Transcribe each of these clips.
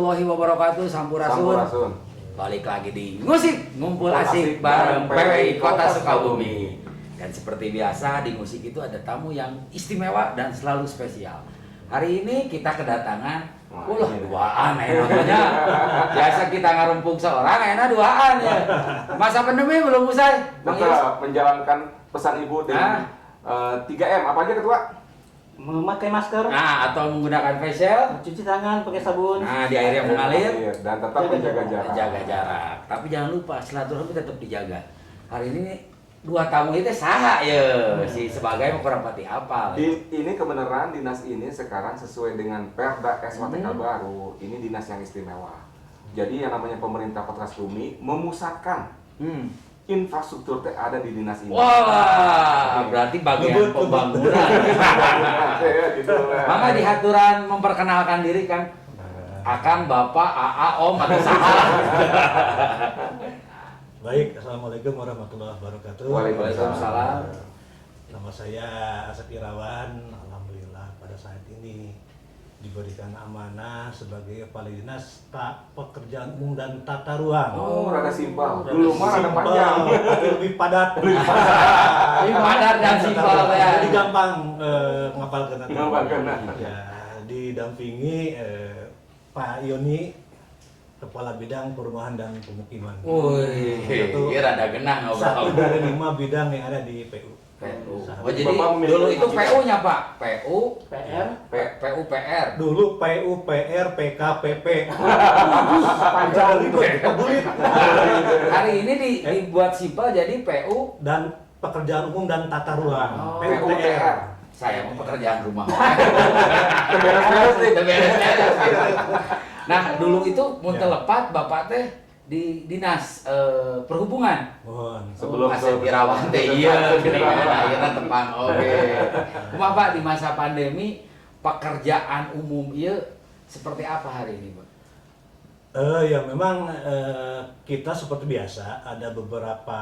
warahmatullahi wabarakatuh. Sampurasun. Balik lagi di Musik Ngumpul Asik bareng PWI Kota Sukabumi. Dan seperti biasa di musik itu ada tamu yang istimewa dan selalu spesial. Hari ini kita kedatangan duaan namanya. Biasa kita ngarumpung seorang, enak duaan ya. Masa pandemi belum usai. Tetap menjalankan pesan ibu dengan 3M. Apa aja ketua? Memakai masker, atau menggunakan facial, cuci tangan pakai sabun, di air yang mengalir, dan tetap menjaga jarak. Jaga jarak. Tapi jangan lupa silaturahmi tetap dijaga. Hari ini dua tamu itu saha ya, sebagai Kurapati Apal. Ini kebenaran dinas ini sekarang sesuai dengan Perda SWTK baru. Ini dinas yang istimewa. Jadi yang namanya pemerintah Kota Sukabumi memusatkan infrastruktur ada di dinas ini. Wah, berarti bagian pembangunan. Maka di haturan memperkenalkan diri kan, Akang, Bapak, AA, Om, atau saha. Baik, assalamualaikum warahmatullahi wabarakatuh. Waalaikumsalam. Nama saya Asep Irawan. Alhamdulillah pada saat ini diberikan amanah sebagai Kepala Dinas Pekerjaan Umum dan Tata Ruang. Oh, rada simpel. Dulu mah rada panjang. Lebih padat. Lebih padat dan simpel ya. Jadi gampang ngapalkan. Ya, didampingi Pak Yoni, Kepala Bidang Perumahan dan Pemukiman. Wih, rada genah Satu ngobrol. dari 5 bidang yang ada di PU. Oh, jadi dulu itu PU-nya Pak, PU, PR, PUPR. Dulu PUPR, PKPP. Panjang ribet, bulit. Hari ini dibuat simpel jadi PU Dan Pekerjaan Umum dan Tata Ruang. PUTR. Saya mau pekerjaan rumah. Beres-beres nih. Beres-beres. Nah, dulu itu mun telepat Bapak teh di dinas perhubungan. Sebelum Asep Irawan teh iya geningan ayeuna tepang oge. Kumaha Pak di masa pandemi pekerjaan umum ieu seperti apa hari ini, Pak? Ya memang kita seperti biasa ada beberapa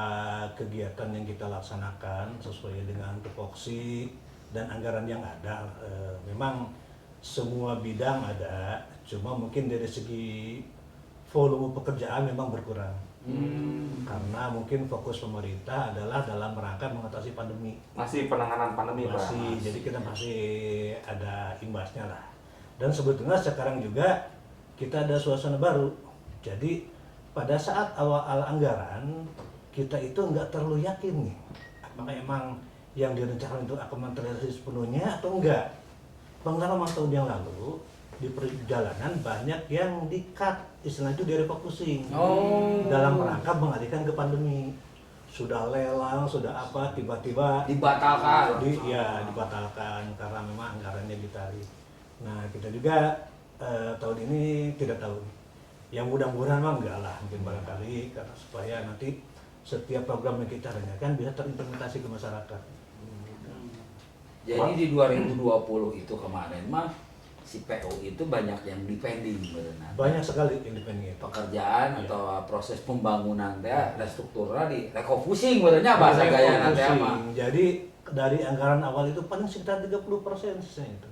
kegiatan yang kita laksanakan sesuai dengan tupoksi dan anggaran yang ada. Memang semua bidang ada, cuma mungkin dari segi volume pekerjaan memang berkurang. Karena mungkin fokus pemerintah adalah dalam rangka mengatasi pandemi. Masih penanganan pandemi, Pak. Jadi kita masih ada imbasnya lah. Dan sebetulnya sekarang juga kita ada suasana baru. Jadi pada saat awal anggaran kita itu nggak terlalu yakin nih, apakah emang yang direncanakan itu akan materialisasi sepenuhnya atau enggak. Pengalaman tahun yang lalu di perjalanan banyak yang di-cut, istilahnya itu direfocusing dalam rangka mengalihkan ke pandemi. Sudah lelang, sudah apa, tiba-tiba Dibatalkan. Dibatalkan karena memang anggarannya ditarik. Nah, kita juga tahun ini tidak tahu. Yang mudah-mudahan mah enggak lah, mungkin barangkali karena supaya nanti setiap program yang kita rencanakan bisa terimplementasi ke masyarakat. Jadi di 2020 itu kemarin mah si PU itu banyak yang depending benar. Banyak sekali independen itu. Pekerjaan atau proses pembangunan teh restrukturnya di refocusing benernya bahasa gaya nanti mah. Jadi dari anggaran awal itu paling sekitar 30% sisanya itu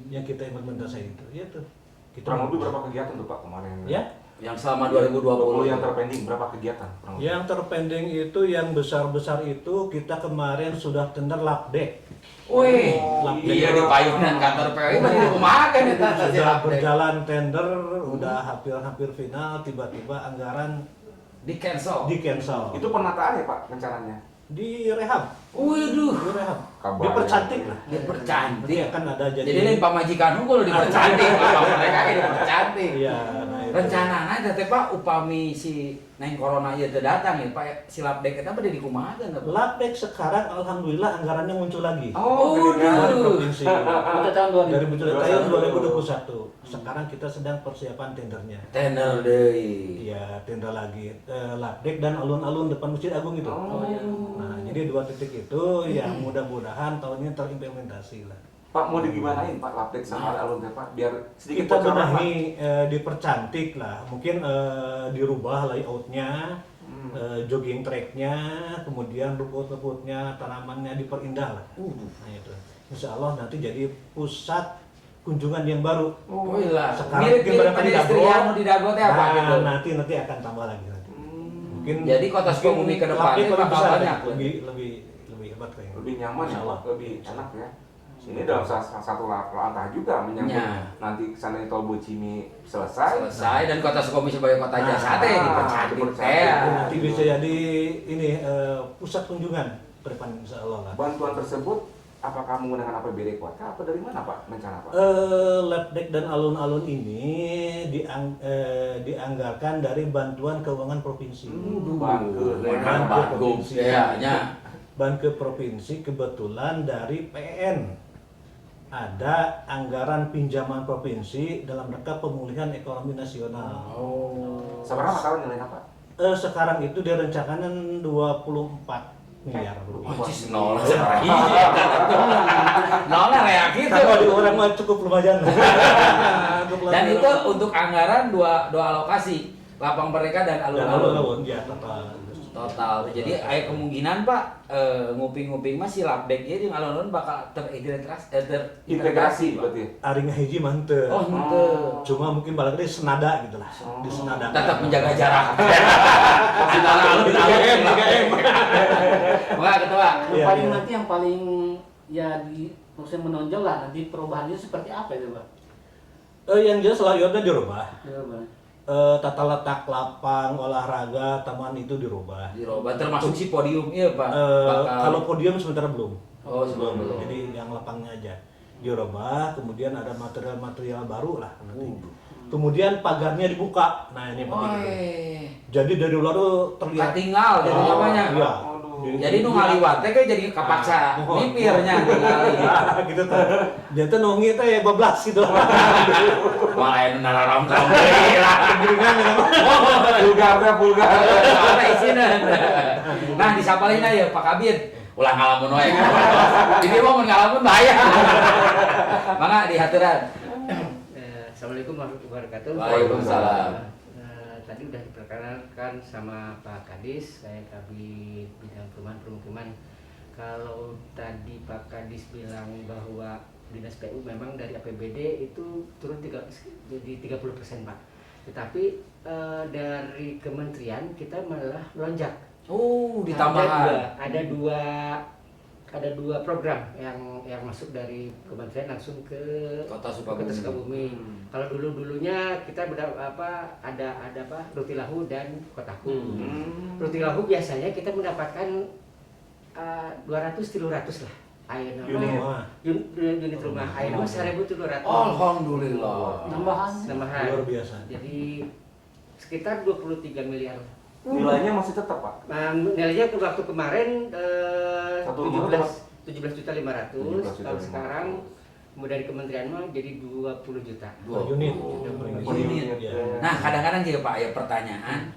yang kita implementasi itu. Ya tuh. Kurang lebih berapa kegiatan tuh Pak kemarin? Ya. Yang selama 2020 yang terpending berapa kegiatan? Yang terpending itu yang besar-besar itu kita kemarin sudah tender lapdek. Wih, iya di payunan kantor PU masih dikumakan itu. Sudah berjalan tender, udah hampir final, tiba-tiba anggaran di cancel. Di-cancel. Itu penataan ya Pak rencananya? Di rehab. Waduh, Di rehab. Kabar Dipercantik lah. dipercantik. Dia kan ada Jadi lain pamajikan unggul dipercantik, apa mereka ini dipercantik. Iya, nah itu. Rencananya teh Pak upami si neng corona ieu teh datang ya Pak si lapdek eta bade dikumahakeun Pak. Lapdek sekarang alhamdulillah anggarannya muncul lagi. Dari Waduh. provinsi. untuk tahun 2000. Dari tahun 2021. Sekarang kita sedang persiapan tendernya. Tender deui. Iya, tender lagi. Lapdek dan alun-alun depan Masjid Agung itu. Nah, jadi dua titik itu yang mudah-mudahan tahun ini terimplementasi lah. Pak mau digimanain Pak lapdek sama alun teh Pak biar sedikit Kita bocoran, Pak. benahi, dipercantik lah, mungkin dirubah layoutnya, jogging tracknya, kemudian rumput-rumputnya, tanamannya diperindah lah. Nah itu, insya Allah nanti jadi pusat kunjungan yang baru. Oh iya. Sekarang Mirip-mirip mungkin di Dago. pedestrian di Dago teh apa gitu. Nanti akan tambah lagi nanti. Mungkin Jadi kota Sukabumi ke depannya lebih bakal besar, banyak. lebih hebat kayaknya. Lebih nyaman ya, Insya Allah. lebih enak ya. Ini dalam salah satu langkah juga menyambut Ya. nanti sana tol Bocimi selesai. Selesai dan kota Sukabumi sebagai kota jasa teh dipercantik dipercantik. teh. Nanti bisa jadi ini pusat kunjungan ke depan insya Allah lah. Bantuan tersebut apakah menggunakan APBD kota atau dari mana Pak rencana Pak? Lab deck dan alun-alun ini dianggarkan dari bantuan keuangan provinsi. Bangke. Bagus kayaknya. Banke provinsi kebetulan dari PN ada anggaran pinjaman provinsi dalam rangka pemulihan ekonomi nasional. Seberapa tahun nilainya Pak? Sekarang itu direncanakan 24 miliar rupiah. Anjis nol sekarang. Nolnya kayak gitu. Kalau di orang mah cukup lumayan. Dan itu untuk anggaran dua alokasi, lapang mereka dan alun-alun. alun-alun ya Total. Jadi ada kemungkinan Pak nguping-nguping masih labek ya jeung alun-alun bakal Integrasi berarti. Ari ngahiji mah henteu. Oh, henteu. Cuma mungkin balik di senada gitu lah. Di senada. Tetap menjaga jarak. Antara alun-alun 3M. Wah, ketua. Yang Iya, paling iya. nanti yang paling ya di maksudnya menonjol lah nanti perubahannya seperti apa itu Pak? Yang jelas layoutnya dirubah. Ya, Pak. Tata letak lapang olahraga taman itu dirubah. Dirubah termasuk si podium iya Pak. Kalau podium sementara belum. Oh, sebelum belum. Jadi yang lapangnya aja dirubah. Kemudian ada material-material baru lah nanti. Kemudian pagarnya dibuka. Nah ini penting. Jadi dari luar tuh terlihat. Tinggal jadi namanya. Iya. Jadi nu ngaliwat teh kayak jadi kapaksa mipirnya ningali. Gitu tuh. Dia tuh nongi teh ya bablas gitu. Malah anu nararam deui lah. Geringan ya. Vulgar. Ada isina. Nah, disapalina ya Pak Kabin. Ulah ngalamun wae. Jadi mau mun ngalamun bahaya. Mangga dihaturan. Assalamualaikum warahmatullahi wabarakatuh. Waalaikumsalam. Tadi udah diperkenalkan sama Pak Kadis, saya Kabid Bidang Perumahan Permukiman. Kalau tadi Pak Kadis bilang bahwa Dinas PU memang dari APBD itu turun jadi 30% Pak. Tetapi dari kementerian kita malah melonjak. Ditambahkan. Ada dua program yang masuk dari kementerian langsung ke Kota Kota Sukabumi. Kalau dulunya kita ada Rutilahu dan Kotaku. Rutilahu biasanya kita mendapatkan 200-300 lah. Ayeuna unit rumah. Ayeuna 1.200. Alhamdulillah. Tambahan. Luar biasa. Jadi sekitar 23 miliar. Nilainya masih tetap Pak. Nilainya waktu kemarin Satu rumah 17.500.000. Kalau sekarang dari kementerian mah jadi 20 juta. Unit. Unit. Nah, kadang-kadang gitu Pak, ya pertanyaan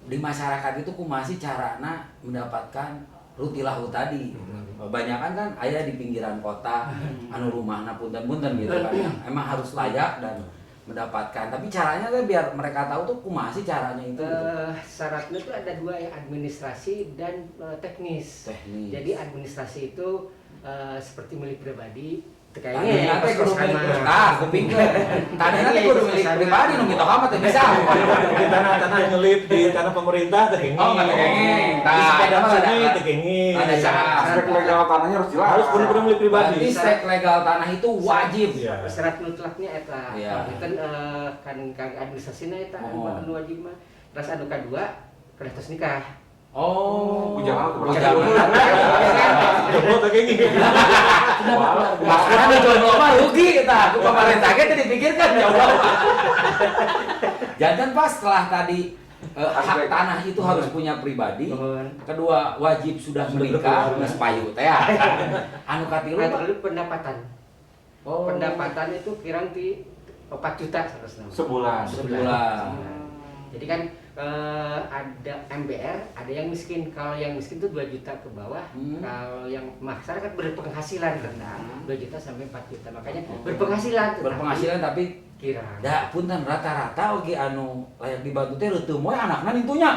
di masyarakat itu kumasih carana mendapatkan rutilahu tadi. Kebanyakan kan ada di pinggiran kota, anu rumahna punten-punten gitu kan. Emang harus layak dan mendapatkan. Tapi caranya tuh biar mereka tahu tuh kumasih caranya itu. Gitu. Syaratnya tuh ada dua ya, administrasi dan teknis. Jadi administrasi itu seperti milik pribadi. Tadinya teh kudu milik pribadi nu kitu mah teh bisa. Di tanah nyelip di tanah pemerintah teh kenging. Oh, nggak kenging. Di sepeda sini teh kenging. Ada syarat. Aspek legal tanahnya harus jelas. Harus benar-benar milik pribadi. Berarti stek legal tanah itu wajib. Iya. Syarat mutlaknya eta. Iya. Kan administrasina eta anu wajib mah. Terus anu kadua kada tos nikah. Oh, Bujangan. Jomblo teh kenging. Maksudnya ada jomblo mah rugi kita. Aku pemerintah kita dipikirkan jomblo. Jangan pas setelah tadi hak tanah itu harus punya pribadi. Kedua wajib sudah menikah, geus payu teh. Anu katilu Lalu pendapatan. Oh. Pendapatan itu kirang di 4 juta seharusnya. Sebulan. Jadi kan ada MBR, ada yang miskin. Kalau yang miskin itu 2 juta ke bawah. Kalau yang masyarakat berpenghasilan rendah 2 juta sampai 4 juta. Makanya berpenghasilan berpenghasilan tapi Kirang. Da punten rata-rata oge anu layak dibantu teh reuteum we anakna nintunya.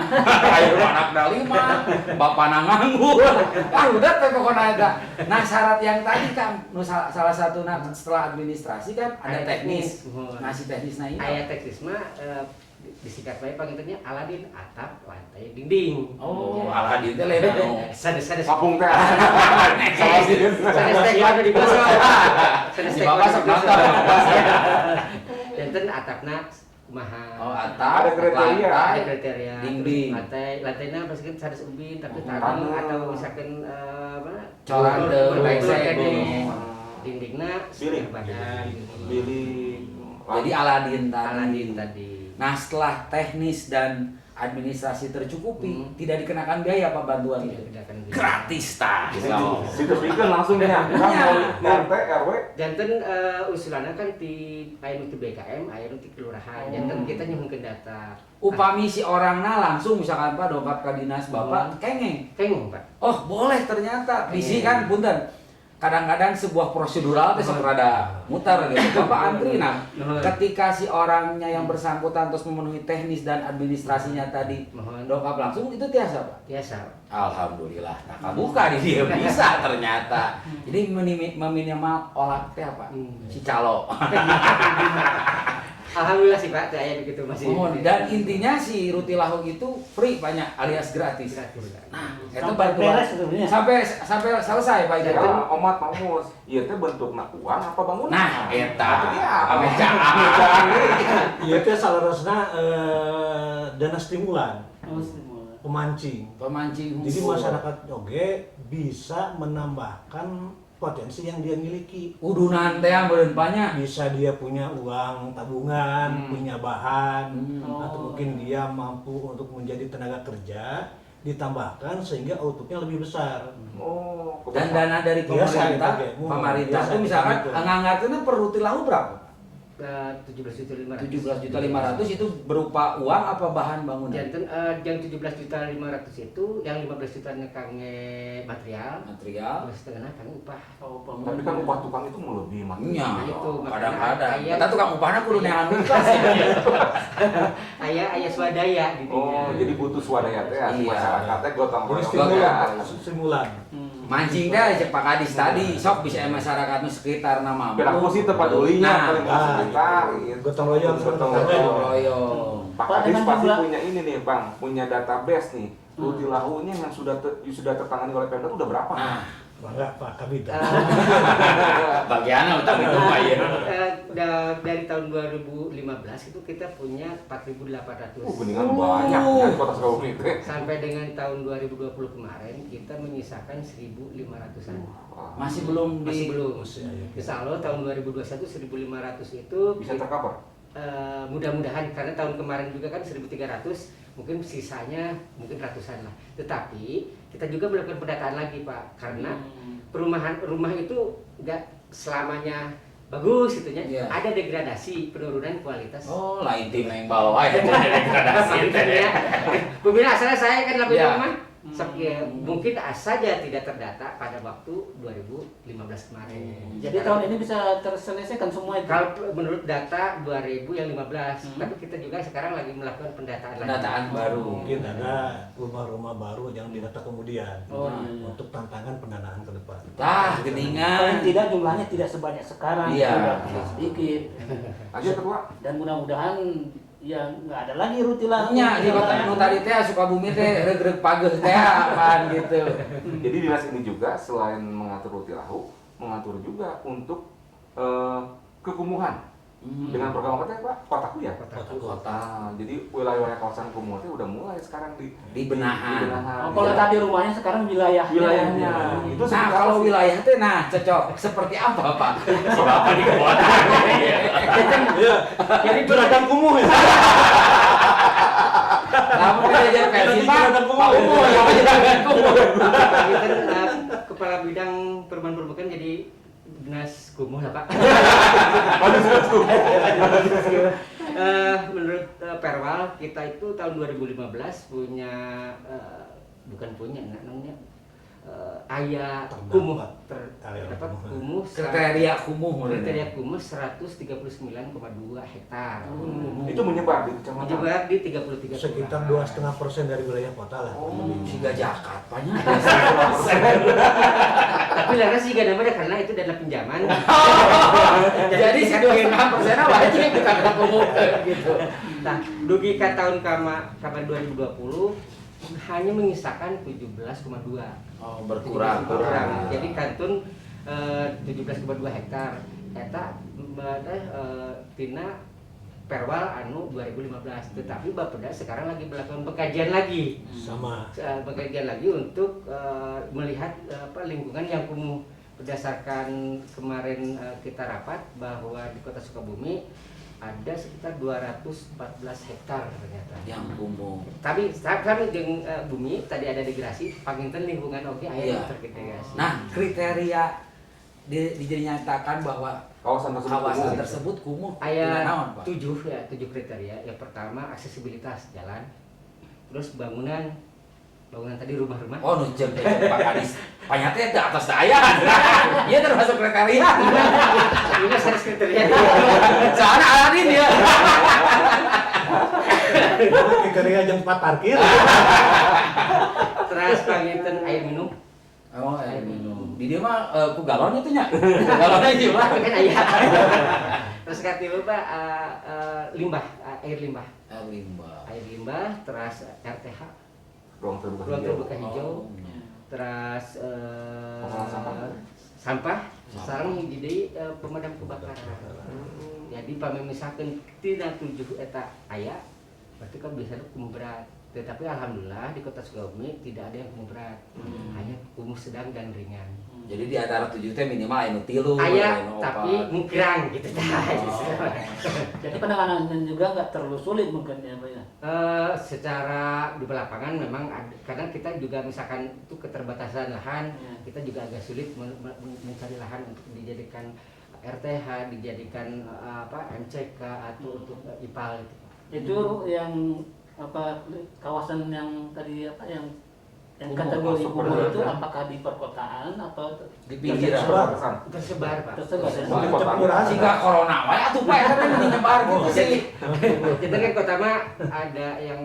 Ayo anakna 5, bapana nganggur. Ah udah teh pokona eta. Nah syarat yang tadi kan salah satu setelah administrasi kan ada teknis. Nah si teknisna ini Aya teknis mah disingkat bae panggilnya Aladin atap, lantai, dinding. oh Aladin teh lain anu. Sades Kapung teh. Sades taekwondo di bawah. Sades Si bapak sok nonton. Janten atapna kumaha. Oh atap, Ada kriteria. lantai, Ada kriteria. dinding. Lantainya pasti sades ubin tapi Tanah. tanah atau misalkan mana? Coran teu bengsek. bengsek. Dindingna Bilik. badan. Bilik. Jadi Aladin tadi. Aladin tadi. Nah setelah teknis dan administrasi tercukupi, tidak dikenakan biaya apa bantuan Tidak itu? bedakan biaya. Gratis tah. So. Situ bikin langsung ya. Kan mau RT RW. Janten usulannya kan di aya nu ti BKM, aya nu ti kelurahan. Janten kita nyuhunkeun data. Upami si orangna langsung misalkan Pak dongkap ke dinas Bapak kengeng. Kenging, Pak. Oh boleh ternyata. Bisi Kengeng. kan punten. Kadang-kadang sebuah prosedural teh sok rada mutar gitu. Bapak antri nah. Ketika si orangnya yang bersangkutan terus memenuhi teknis dan administrasinya tadi Mohon dongkap langsung itu biasa Pak. biasa. Alhamdulillah. Nah, kabuka di dia bisa ternyata. Jadi meminimal olah teh apa? Si calo. Alhamdulillah sih Pak, teh aya begitu masih. Oh, dan intinya si Rutilahu itu free banyak alias gratis. gratis. Nah, itu Sampai bantuan beres sebenarnya. sampai selesai Pak itu. Ya, omat mamus. Ieu teh bentukna uang apa bangunan? Nah, eta Itu dia. ame jaan. Ieu teh salarosna dana stimulan Oh, semua. pemancing. Pemancing. Jadi masyarakat oge bisa menambahkan potensi yang dia miliki. udunan teh meureun banyak. Bisa dia punya uang tabungan, punya bahan, atau mungkin dia mampu untuk menjadi tenaga kerja, ditambahkan sehingga outputnya lebih besar. Oh, Dan dana dari Biasa pemerintah, itu, Ge. pemerintah Biasa itu misalkan gitu. nganggarkeunna per Rutilahu berapa? 17.500. 17.500 itu berupa uang apa bahan bangunan? Janten yang 17.500 itu yang 15 jutanya kangge material, Material. 15,5 kangge upah. Oh, tapi kan upah tukang itu melebihi Mas. Iya, Nah, itu, kadang-kadang. makanya Kita tukang upahnya kudu neangan kelas. Aya swadaya di dinya. Oh, jadi butuh swadaya teh ya, si Iya. masyarakat teh gotong Jadi royong stimulan, ya. stimulan. Mancing teh cek Pak Kadis tadi, sok bisa masyarakat nu sekitar nama. Perilaku sih tepat ulinya Nah, paling nggak sekitar gitu. Gotong royong, Gotong gotong royong. royong. Pak Pak, Kadis dengan pasti jumlah- punya ini nih Bang, punya database nih. Rutilahunya yang sudah tertangani oleh Pemda itu udah berapa? Nah, Bangga Pak Kabid. bagiannya utang itu Pak ya. Dari tahun 2015 itu kita punya 4.800. Beningan banyak ya di Kota Sukabumi teh. Sampai dengan tahun 2020 kemarin kita menyisakan 1.500-an. Masih belum Masih belum. Masih ada. Insya Allah tahun 2021 1.500 itu Bisa tercover. mudah-mudahan karena tahun kemarin juga kan 1.300, mungkin sisanya mungkin ratusan lah. Tetapi kita juga melakukan pendataan lagi Pak, karena rumah itu nggak selamanya bagus gitu ya. Iya. Ada degradasi, penurunan kualitas. Oh, lain tim yang bawa ya degradasi Mungkin ya. Pembina asalnya saya kan lapis Ya. rumah. Ya, mungkin saja tidak terdata pada waktu 2015 kemarin. Jadi tahun ini bisa terselesaikan semua itu. Kalau menurut data 2015, tapi kita juga sekarang lagi melakukan pendataan lagi. pendataan baru. Mungkin ada rumah-rumah baru yang didata kemudian Oh, iya. untuk tantangan pendanaan ke depan. Tah, Paling geningan. tidak jumlahnya tidak sebanyak sekarang, Iya. sudah sedikit. Aja ketua. Dan mudah-mudahan ya nggak ada lagi Rutilahu. Nya di kota nu tadi teh Sukabumi teh regreg pageuh teh apaan gitu. Jadi dinas ini juga selain mengatur Rutilahu, mengatur juga untuk kekumuhan. Dengan program apa teh Pak? Kotaku ya? Kota. Jadi wilayah-wilayah kawasan kumuh itu udah mulai sekarang Dibenahan. Oh, kalau tadi rumahnya sekarang wilayahnya. wilayahnya. Itu Nah, seperti kalau apa sih? wilayah teh nah cocok seperti apa, Pak? Si Bapak di kota. Jadi juragan kumuh ya. Kamu kan jadi versi Pak. Juragan kumuh. Pak Kumuh, ya, Pak juragan kumuh. Kita kepala bidang perumahan permukiman jadi dinas kumuh lah Pak. Menurut Perwal kita itu tahun 2015 punya bukan punya namanya aya Terdapat kumuh area terdapat kumuh. kumuh Kriteria kumuh kriteria kumuh 139,2 hektar. Itu menyebar di kecamatan. Menyebar di 33 Sekitar kelurahan. 2,5% dari wilayah kota lah. Siga Jakarta nya. Tapi laras sih gak namanya karena itu adalah pinjaman. Jadi si 2,5% wajib kita kumuh gitu. Nah, dugi ka tahun kama 2020 hanya menyisakan 17,2. Oh, berkurang. Jadi kantun 17,2 hektar. Eta tina perwal anu 2015. Tetapi Bapeda sekarang lagi melakukan pengkajian lagi. Sama. Pengkajian lagi untuk melihat lingkungan yang kumuh. Berdasarkan kemarin kita rapat bahwa di Kota Sukabumi ada sekitar 214 hektar ternyata Yang kumuh. tapi kami jeung bumi tadi ada degrasi panginten lingkungan oke aya Iya. terdegradasi. Nah, kriteria dinyatakan bahwa Kawasan tersebut. kawasan kumuh. tersebut kumuh Aya dengan naon, Pak? 7 kriteria. Yang pertama aksesibilitas jalan. Terus bangunan tadi rumah-rumah. Oh, nunjuk Pak Kadis. Panyatnya di atas daya. Dia termasuk kriteria. Ini saya kriteria. Soalnya Aladin dia. Kriteria jam 4 parkir. Terus panginten air minum. Oh, air minum. Di dia mah ku galon itu nya. Galonnya itu lah. Kan aya. Terus katilu Pak limbah, air limbah. Air limbah. Air limbah terus RTH, Ruang terbuka ruang hijau. terbuka hijau. Oh, iya. Terus Pengolahan sampah. sampah sekarang jadi pemadam kebakaran. Jadi pami misalkan tidak 7 eta aya berarti kan biasanya kumuh berat. Tetapi alhamdulillah di Kota Sukabumi tidak ada yang kumuh berat. Hanya kumuh sedang dan ringan. Jadi di antara 7 teh minimal anu 3, Aya anu tapi opat. mengkirang gitu dah. Jadi penanganannya juga nggak terlalu sulit mungkin ya Pak ya. Secara di lapangan memang ada, karena kita juga misalkan itu keterbatasan lahan, kita juga agak sulit mencari lahan untuk dijadikan RTH, dijadikan MCK atau untuk IPAL gitu. Itu yang kawasan yang tadi yang Kumuh, kategori super kumuh itu berat. apakah di perkotaan atau Di pinggiran. Tersebar Pak. Tersebar ya? Di kota. Jika corona wae atuh Pak eta teh mending nyebar gitu sih. Jadi kan kota mah ada yang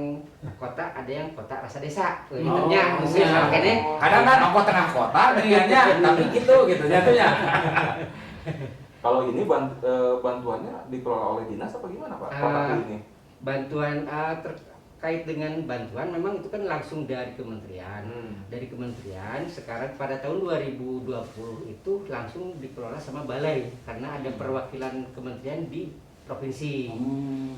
kota, ada yang kota rasa desa. Oh, Intinya iya. makanya Kadang kan ongkos tengah kota dengannya tapi gitu jatuhnya. Kalau ini bantuannya dikelola oleh dinas apa gimana Pak? Kota ini. bantuan terkait dengan bantuan memang itu kan langsung dari kementerian. Dari kementerian sekarang pada tahun 2020 itu langsung dikelola sama balai karena ada perwakilan kementerian di provinsi.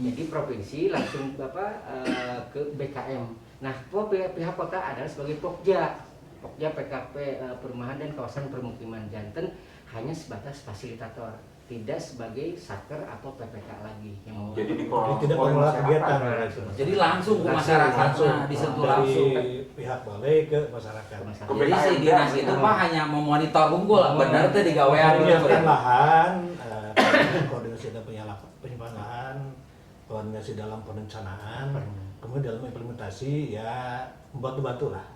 Jadi provinsi langsung ke BKM. Nah, pihak kota adalah sebagai Pokja. Pokja PKP Perumahan dan Kawasan Permukiman Janten hanya sebatas fasilitator, tidak sebagai satker atau PPK lagi. Jadi dikelola Tidak oleh mengelola masyarakat. kegiatan. Jadi langsung ke masyarakat disentuh dari langsung. pihak balai ke masyarakat. Jadi si dinas itu mah hanya memonitor unggul, benar teh digawean Menyiapkan lahan, koordinasi dalam penyimpanan lahan, koordinasi dalam perencanaan, kemudian dalam implementasi ya membantu lah,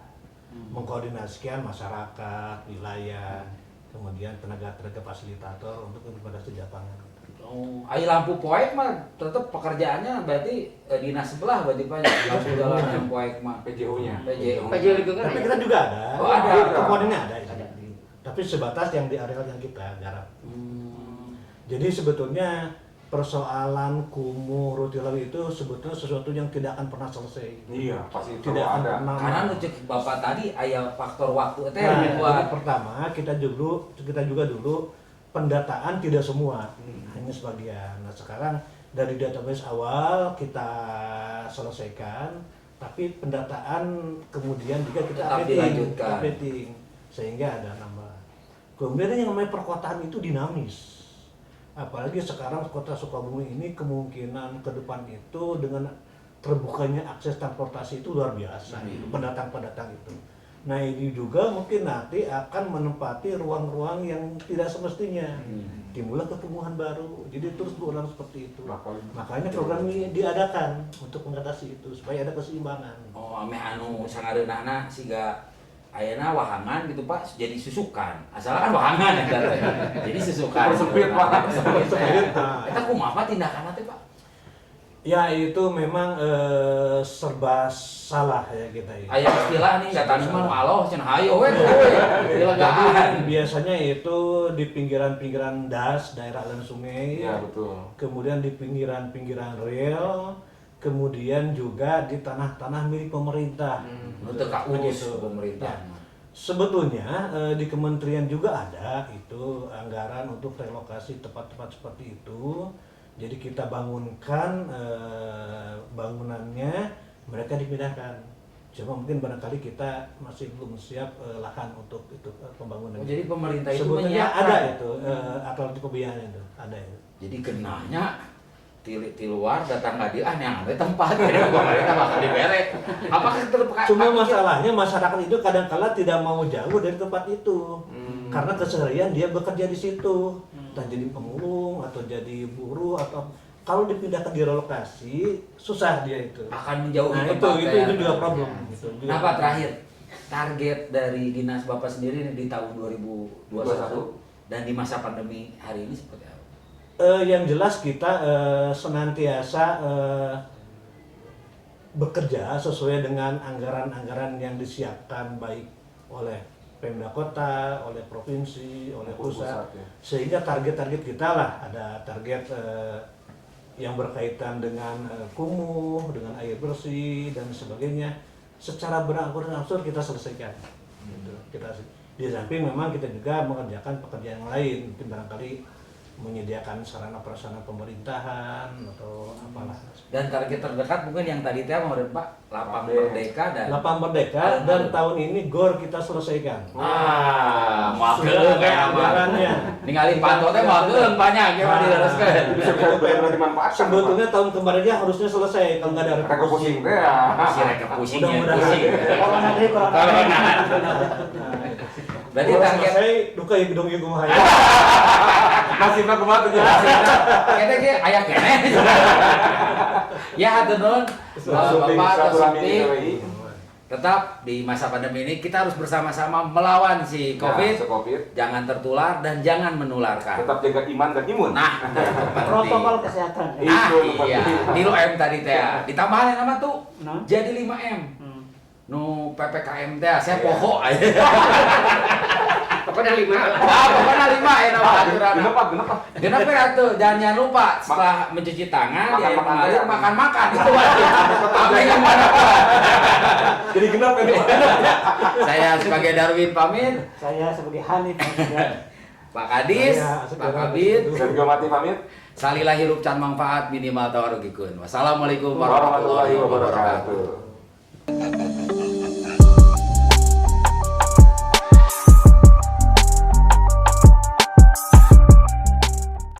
mengkoordinasikan masyarakat, wilayah, kemudian tenaga fasilitator untuk implementasi di lapangan. Oh, ai lampu poek mah tetap pekerjaannya berarti dinas sebelah berarti Pak lampu jalan yang poek mah PJO-nya. PJO. PJO lingkungan Tapi ada. kita juga ada, Oh, ada. komponennya ada. Ada. Tapi sebatas yang di areal yang kita garap. Jadi sebetulnya persoalan kumuh rutilawi itu sebetulnya sesuatu yang tidak akan pernah selesai. Iya, pasti Tidak tidak akan ada. pernah. Karena nucuk Bapak tadi aya faktor waktu teh Nah, yang buat jadi pertama kita juga dulu pendataan tidak semua, hanya sebagian. Nah sekarang dari database awal kita selesaikan, tapi pendataan kemudian juga kita Tetap dilanjutkan. updating, sehingga ada nambah. Kemudian yang namanya perkotaan itu dinamis. Apalagi sekarang kota Sukabumi ini kemungkinan ke depan itu dengan terbukanya akses transportasi itu luar biasa, pendatang-pendatang itu. Nah ini juga mungkin nanti akan menempati ruang-ruang yang tidak semestinya, timbullah ketumbuhan baru, jadi terus berulang seperti itu. Makanya program ini diadakan untuk mengatasi itu supaya ada keseimbangan. oh ame anu sangareunana siga ayeuna wahangan gitu Pak jadi susukan. Asalkan wahangan ya jadi susukan. Sempit Pak. Sempit. Eta kumaha tindakanna teh Pak? Ya itu memang serba salah ya kita ini. Aya istilah nih kata mah aloh cenah hayo we. Jadi biasanya itu di pinggiran-pinggiran das daerah aliran sungai. Iya betul. Kemudian di pinggiran-pinggiran rel, kemudian juga di tanah-tanah milik pemerintah. Untuk kaurus pemerintah. Ya. Sebetulnya di kementerian juga ada itu anggaran untuk relokasi tempat-tempat seperti itu. Jadi kita bangunkan bangunannya, mereka dipindahkan. Cuma mungkin barangkali kita masih belum siap lahan untuk itu pembangunan. Jadi pemerintah itu sebetulnya menyiapkan. ada itu alternatif pembiayaan itu ada itu. Jadi kenanya di luar datang nggak dia yang ada tempat jadi pemerintah bakal dibere. Apakah Cuma masalahnya masyarakat itu kadang-kala tidak mau jauh dari tempat itu. Karena keseharian dia bekerja di situ. Entah jadi pemulung atau jadi buruh atau kalau dipindahkan di relokasi susah dia itu. akan menjauhi Nah, tempat itu juga problem gitu. Nah, Pak, terakhir target dari dinas Bapak sendiri nih di tahun 2021 dan di masa pandemi hari ini seperti apa? Yang jelas kita senantiasa bekerja sesuai dengan anggaran-anggaran yang disiapkan baik oleh Pemda Kota, oleh provinsi, oleh pusat, ya. sehingga target-target kita lah ada target yang berkaitan dengan kumuh, dengan air bersih dan sebagainya, secara berangsur-angsur kita selesaikan. Gitu. Kita di samping memang kita juga mengerjakan pekerjaan yang lain, mungkin barangkali menyediakan sarana prasarana pemerintahan atau apalah. Dan target terdekat mungkin yang tadi teh kemarin Pak, Lapang Merdeka dan Lapang Merdeka dan tahun ini GOR kita selesaikan. mageung Sudah ada kayak apa? anggarannya. Ningali panto teh mageung banyak ge mah dilereskeun. Bisa benar-benar dimanfaatkan. Sebetulnya tahun kemarinnya harusnya selesai kalau nggak ada Reka pusing teh ya. Si rek pusing ya, Mudah-mudahan. pusing. Corona deh, corona. Berarti Kalau target selesai duka ya gedung Yugung Haya. Nasibna kumaha tuh kita ge aya keneh. Ya hatur nuhun Bapak Tosupi. Tetap di masa pandemi ini kita harus bersama-sama melawan si COVID. Jangan tertular dan jangan menularkan. Tetap jaga iman dan imun. Nah, itu penting. Protokol kesehatan. Ya. Nah, Itu iya. penting. 3M tadi teh. Ditambahin nama tuh. Nah. Jadi 5M. Nu PPKM teh saya Iya. poho aja. Pokoknya 5. Pokoknya 5 ya nama aturan. Genep Genep ya tuh, jangan lupa setelah mencuci tangan, Makan- dia makan mengalir teh. makan-makan itu wajib. Apa yang mana Pak? Jadi genep ini. Saya sebagai Darwin pamit, Saya sebagai Hanif. Pak Kadis, Saya Pak Kabid, Dan juga mati pamit. salilah hirup can manfaat minimal tawarugikeun. Wassalamualaikum Warahmatullahi warahmatullahi wabarakatuh. wabarakatuh.